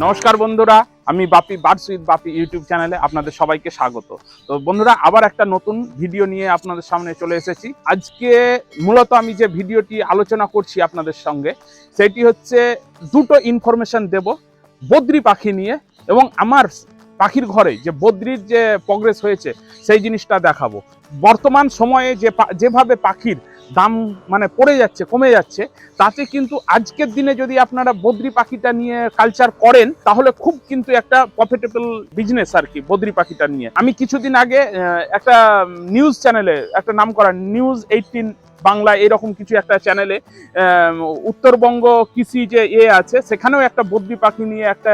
নমস্কার বন্ধুরা, আমি বাপি বার্ডস উইথ বাপি ইউটিউব চ্যানেলে আপনাদের সবাইকে স্বাগত। তো বন্ধুরা, আবার একটা নতুন ভিডিও নিয়ে আপনাদের সামনে চলে এসেছি। আজকে মূলত আমি যে ভিডিওটি আলোচনা করছি আপনাদের সঙ্গে, সেটি হচ্ছে দুটো ইনফরমেশন দেব বদ্রি পাখি নিয়ে, এবং আমার পাখির ঘরে যে বদ্রির যে প্রগ্রেস হয়েছে সেই জিনিসটা দেখাবো। বর্তমান সময়ে যেভাবে পাখির দাম মানে পড়ে যাচ্ছে, কমে যাচ্ছে, তাতে কিন্তু আজকের দিনে যদি আপনারা বদ্রি পাখিটা নিয়ে কালচার করেন তাহলে খুব কিন্তু একটা প্রফিটেবল বিজনেস আর কি বদ্রি পাখিটা নিয়ে। আমি কিছুদিন আগে একটা নিউজ চ্যানেলে, একটা নাম করা নিউজ 18 বাংলা এরকম কিছু একটা চ্যানেলে উত্তরবঙ্গ কৃষি যে আছে সেখানেও একটা বদ্রি পাখি নিয়ে একটা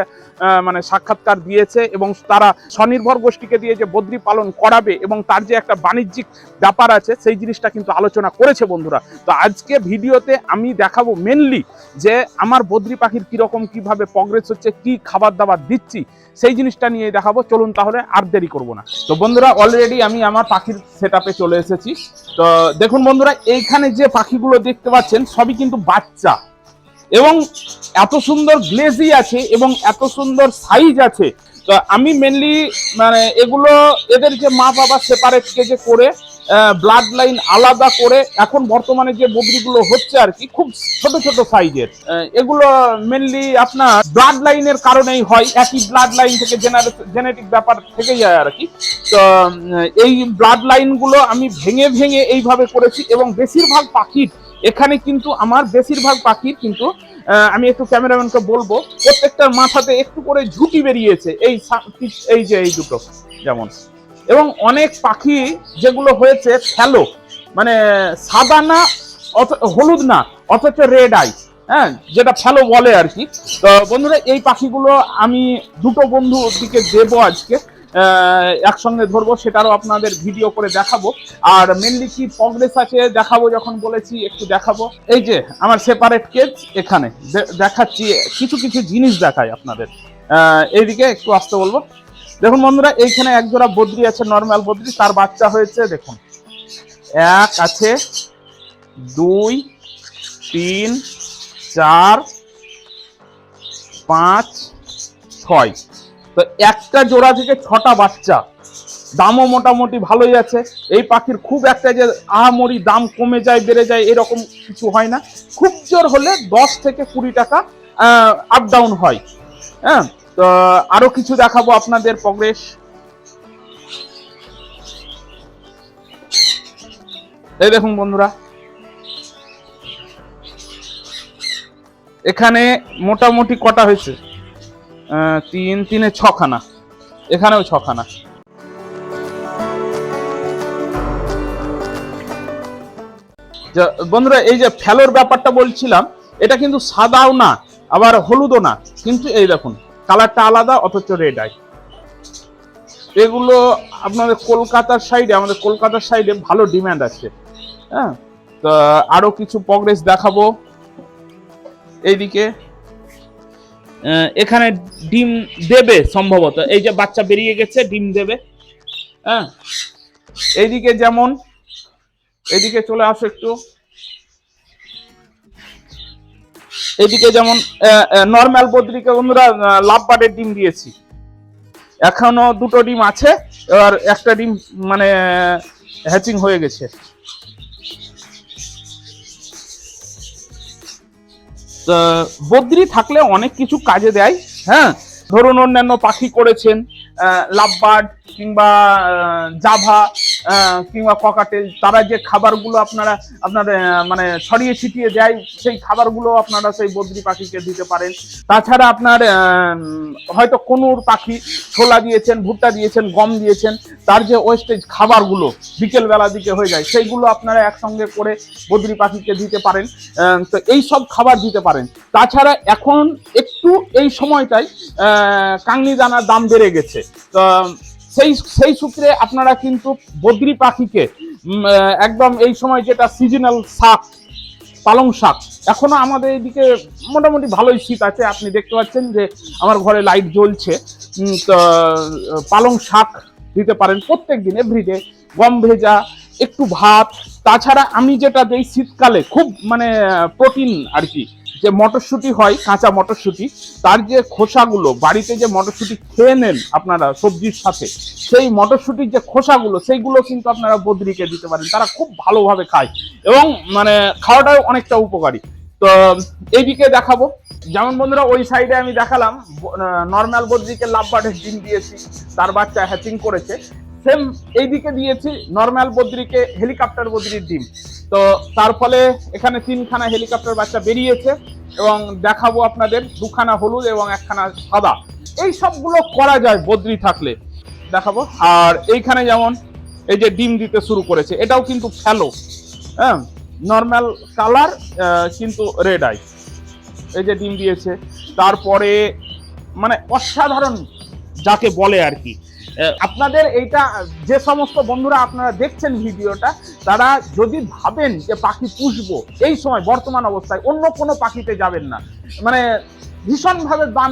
মানে সাক্ষাৎকার দিয়েছে, এবং তারা স্বনির্ভর গোষ্ঠীকে দিয়ে যে বদ্রি পালন করাবে এবং তার যে একটা বাণিজ্যিক ব্যাপার আছে সেই জিনিসটা কিন্তু আলোচনা করেছে বন্ধুরা। তো আজকে ভিডিওতে আমি দেখাবো মেনলি যে আমার বদ্রি পাখির কিরকম কিভাবে প্রগ্রেস হচ্ছে, কি খাবার দাবার দিচ্ছি সেই জিনিসটা নিয়ে দেখাবো। চলুন তাহলে আর দেরি করবো না। তো বন্ধুরা, অলরেডি আমি আমার পাখির সেটআপে চলে এসেছি। তো দেখুন বন্ধুরা, এইখানে যে পাখিগুলো দেখতে পাচ্ছেন সবই কিন্তু বাচ্চা, এবং এত সুন্দর গ্লেজি আছে এবং এত সুন্দর সাইজ আছে। তো আমি মেনলি মানে এগুলো এদের যে মা বাবা সেপারেট কেজে করে ব্লাড লাইন আলাদা করে এখন বর্তমানে যে বদ্রিগুলো হচ্ছে আর কি, খুব ছোট ছোট সাইজের, এগুলো মেনলি আপনার ব্লাড লাইনের কারণেই হয়, একই ব্লাড লাইন থেকে জেনেটিক ব্যাপার থেকে যায় আর কি। তো এই ব্লাড লাইনগুলো আমি ভেঙে ভেঙে এইভাবে করেছি, এবং বেশিরভাগ পাখির এখানে কিন্তু আমার বেশিরভাগ পাখির কিন্তু আমি একটু ক্যামেরাম্যানকে বলবো, প্রত্যেকটার মাথাতে একটু করে ঝুঁটি বেরিয়েছে, এই দুটো যেমন। এবং অনেক পাখি যেগুলো হয়েছে ফ্যালো, মানে সাদা না হলুদ না অথচ রেড আই, হ্যাঁ, যেটা ফ্যালো বলে আর কি। তো বন্ধুরা, এই পাখিগুলো আমি দুটো বন্ধু দিকে দেবো আজকে, একসঙ্গে ধরবো, সেটারও আপনাদের ভিডিও করে দেখাবো। আর মেনলি কি প্রগ্রেস আছে দেখাবো, যখন বলেছি একটু দেখাবো। এই যে আমার সেপারেট কেজ, এখানে দেখাচ্ছি কিছু কিছু জিনিস দেখাই আপনাদের। এইদিকে একটু আসতে বলবো। দেখুন বন্ধুরা, এইখানে এক জোড়া বদ্রি আছে, নর্মাল বদ্রি, তার বাচ্চা হয়েছে। দেখুন, 1 আছে, 2, 3, 4, 5, 6। তো একটা জোড়া থেকে 6টা বাচ্চা। দামও মোটামুটি ভালোই আছে। এই পাখির খুব একটা যে আহামরি দাম কমে যায় বেড়ে যায় এরকম কিছু হয় না, খুব জোর হলে 10 থেকে 20 টাকা আপ ডাউন হয়। হ্যাঁ, তো আরো কিছু দেখাবো আপনাদের প্রগ্রেস। এই দেখুন বন্ধুরা, এখানে মোটামুটি কটা হয়েছে, 3 3 6খানা, এখানেও 6খানা। বন্ধুরা, এই যে ফ্যালোর ব্যাপারটা বলছিলাম, এটা কিন্তু সাদাও না আবার হলুদও না, কিন্তু এই দেখুন কালারটা আলাদা অথচ রেড আই। এগুলো আপনাদের কলকাতার সাইডে, আমাদের কলকাতার সাইডে ভালো ডিমান্ড আছে। হ্যাঁ, তো আরো কিছু প্রগ্রেস দেখাবো। এইদিকে এখানে ডিম দেবে সম্ভবত, এই যে বাচ্চা বেরিয়ে গেছে, ডিম দেবে। হ্যাঁ, এইদিকে যেমন, এইদিকে চলে আসো একটু। এইদিকে যেমন নর্মাল বদ্রিকে বন্ধুরা লাভ বার্ডের ডিম দিয়েছি, এখনো 2টো ডিম আছে, আর একটা ডিম মানে হ্যাচিং হয়ে গেছে। তো বদ্রি থাকলে অনেক কিছু কাজে দেয়। হ্যাঁ, ধরুন অন্যান্য পাখি করেছেন, লাভবার্ড কিংবা জাভা কিংবা ককাটেল, তারা যে খাবারগুলো আপনাদের মানে ছড়িয়ে ছিটিয়ে দেয়, সেই খাবারগুলো আপনারা সেই বদ্রি পাখিকে দিতে পারেন। তাছাড়া আপনার হয়তো কোনোর পাখি ছোলা দিয়েছেন, ভুট্টা দিয়েছেন, গম দিয়েছেন, তার যে ওয়েস্টেজ খাবারগুলো বিকেল বেলা দিকে হয়ে যায়, সেইগুলো আপনারা একসঙ্গে করে বদ্রি পাখিকে দিতে পারেন। তো এই সব খাবার দিতে পারেন। তাছাড়া এখন একটু এই সময়টায় কাংনি দানার দাম বেড়ে গেছে, তো সেই সূত্রে আপনারা কিন্তু বদ্রি পাখিকে একদম এই সময় যেটা সিজনাল শাক, পালং শাক, এখনো আমাদের এদিকে মোটামুটি ভালোই শীত আছে, আপনি দেখতে পাচ্ছেন যে আমার ঘরে লাইট জ্বলছে। তো পালং শাক দিতে পারেন প্রত্যেক দিন, এভরিডে, গম ভেজা, একটু ভাত। তাছাড়া আমি যেটা দেই শীতকালে খুব মানে প্রোটিন আর কি, যে মটরশুঁটি হয়, কাঁচা মটরশুঁটি, তার যে খোসাগুলো, বাড়িতে যে মটরশুঁটি খেয়ে নেন আপনারা সবজির সাথে, সেই মটরশুঁটির যে খোসাগুলো সেইগুলো কিন্তু আপনারা বদ্রিকে দিতে পারেন, তারা খুব ভালোভাবে খায় এবং মানে খাওয়াটাও অনেকটা উপকারী। তো এইদিকে দেখাবো, যেমন বন্ধুরা ওই সাইডে আমি দেখালাম নর্মাল বদ্রিকে লাভবার্ডের ডিম দিয়েছি, তার বাচ্চা হ্যাচিং করেছে। সেম এইদিকে দিয়েছি নর্মাল বদ্রিকে হেলিকপ্টার বদ্রির ডিম। তো তার ফলে এখানে 3খানা হেলিকপ্টার বাচ্চা বেরিয়েছে এবং দেখাবো আপনাদের 2খানা হলুদ এবং 1খানা সাদা। এই সবগুলো করা যায় বদ্রি থাকলে, দেখাবো। আর এইখানে যেমন এই যে ডিম দিতে শুরু করেছে, এটাও কিন্তু ফেলো, হ্যাঁ, নর্মাল কালার কিন্তু রেড আই, এই যে ডিম দিয়েছে। তারপরে মানে অসাধারণ যাকে বলে আর কি। আপনাদের এইটা যে সমস্ত বন্ধুরা আপনারা দেখছেন ভিডিওটা, তারা যদি ভাবেন যে পাখি পুষবো এই সময় বর্তমান অবস্থায়, অন্য কোনো পাখিতে যাবেন না। মানে ভীষণভাবে দাম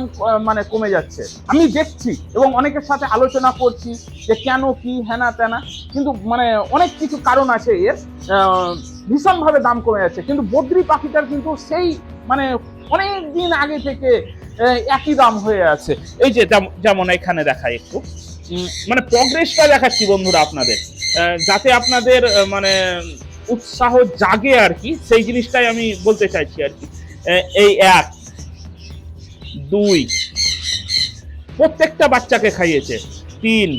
মানে কমে যাচ্ছে, আমি দেখছি এবং অনেকের সাথে আলোচনা করছি যে কেন, কি, হেনা তেনা, কিন্তু মানে অনেক কিছু কারণ আছে এর। ভীষণভাবে দাম কমে যাচ্ছে, কিন্তু বদ্রি পাখিটার কিন্তু সেই মানে অনেক দিন আগে থেকে একই দাম হয়ে আছে। এই যে যেমন এখানে দেখায় একটু, মানে প্রগ্রেসটা দেখাচ্ছি বন্ধুরা আপনাদের, যাতে আপনাদের মানে উৎসাহ জাগে আর কি, সেই জিনিসটাই আমি বলতে চাইছি আর কি। এই 1, 2, প্রত্যেকটা বাচ্চাকে খাইয়েছে, 3,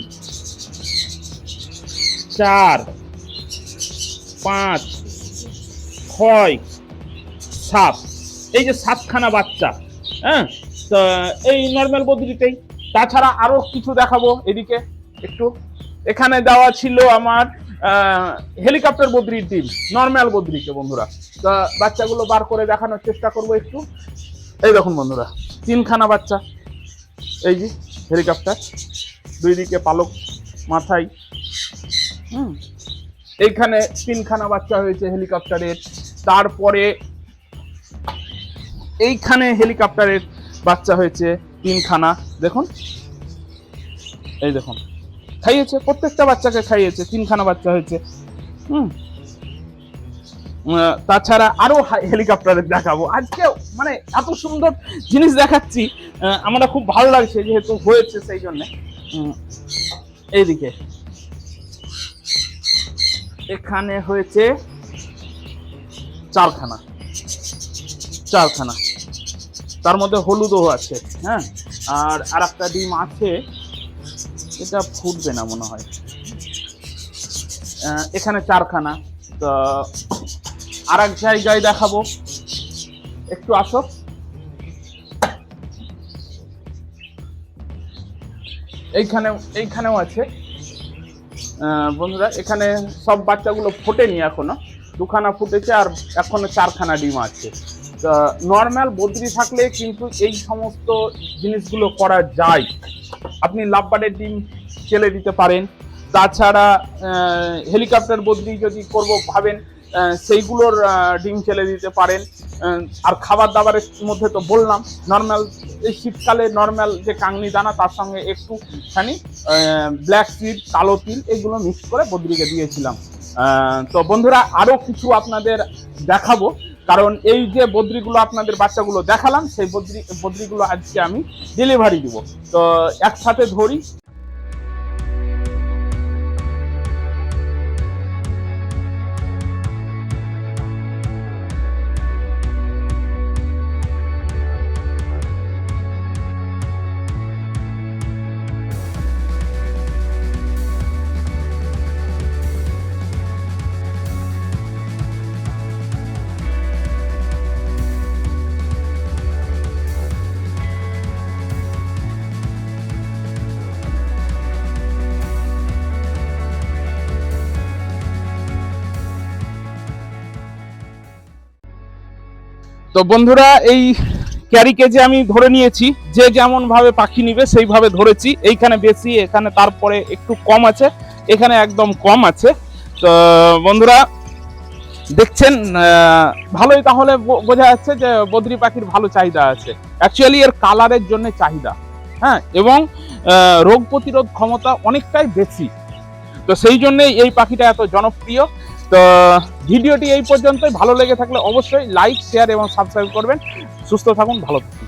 4, 5, 6, 7, এই যে 7খানা বাচ্চা, হ্যাঁ। তো এই নর্মাল বদ্রিতেই, তাছাড়া আরো কিছু দেখাবো এদিকে একটু। এখানে দেওয়া ছিল আমার হেলিকপ্টার বদ্রির ডিম নর্মাল বদ্রিকে বন্ধুরা। তো বাচ্চাগুলো বার করে দেখানোর চেষ্টা করবো একটু। এই দেখুন বন্ধুরা, 3খানা বাচ্চা, এই যে হেলিকপ্টার, 2 দিকে পালক মাথায়, এইখানে 3খানা বাচ্চা হয়েছে হেলিকপ্টারের। তারপরে এইখানে হেলিকপ্টারের বাচ্চা হয়েছে 3খানা, দেখুন, এই দেখুন, খাইয়েছে, প্রত্যেকটা বাচ্চাকে খাইয়েছে, 3খানা বাচ্চা হয়েছে। তাছাড়া আরো হেলিকপ্টারের দেখাবো আজকে, মানে এত সুন্দর জিনিস দেখাচ্ছি, আমরা খুব ভালো লাগছে যেহেতু হয়েছে সেই জন্য। এইদিকে এখানে হয়েছে 4খানা, তার মধ্যে হলুদও আছে, হ্যাঁ। আর একটা ডিম আছে, এটা ফুটবে না মনে হয়। এখানে 4খানা। তো আর এক জায়গায় দেখাবো, একটু আসো। এইখানেও আছে বন্ধুরা। এখানে সব বাচ্চাগুলো ফোটেনি এখনো, 2খানা ফুটেছে আর এখনো 4খানা ডিম আছে। নর্মাল বদ্রি থাকলে কিন্তু এই সমস্ত জিনিসগুলো করা যায়। আপনি লাভবার্ডের ডিম চেলে দিতে পারেন, তাছাড়া হেলিকপ্টার বদ্রি যদি করব ভাবেন সেইগুলোর ডিম চেলে দিতে পারেন। আর খাবার দাবারের মধ্যে তো বললাম, নর্মাল এই শীতকালে নর্মাল যে কাংনি দানা, তার সঙ্গে একটুখানি ব্ল্যাক সিড, কালো তিল, এগুলো মিক্স করে বদ্রিকে দিয়েছিলাম। তো বন্ধুরা আরো কিছু আপনাদের দেখাবো, কারণ এই যে বদ্রিগুলো আপনাদের বাচ্চাগুলো দেখালাম, সেই বদ্রিগুলো আজকে আমি ডেলিভারি দিব। তো একসাথে ধরি। তো বন্ধুরা এই ক্যারিকে যে আমি ধরে নিয়েছি, যে যেমন ভাবে পাখি নিবে সেইভাবে ধরেছি। এইখানে বেশি, এখানে তারপরে একটু কম আছে, এখানে একদম কম আছে। তো বন্ধুরা দেখছেন ভালোই, তাহলে বোঝা যাচ্ছে যে বদ্রি পাখির ভালো চাহিদা আছে। অ্যাকচুয়ালি এর কালারের জন্য চাহিদা, হ্যাঁ, এবং রোগ প্রতিরোধ ক্ষমতা অনেকটাই বেশি। তো সেই জন্যই এই পাখিটা এত জনপ্রিয়। তো ভিডিওটি এই পর্যন্তই। ভালো লেগে থাকলে অবশ্যই লাইক, শেয়ার এবং সাবস্ক্রাইব করবেন। সুস্থ থাকুন, ভালো থাকুন।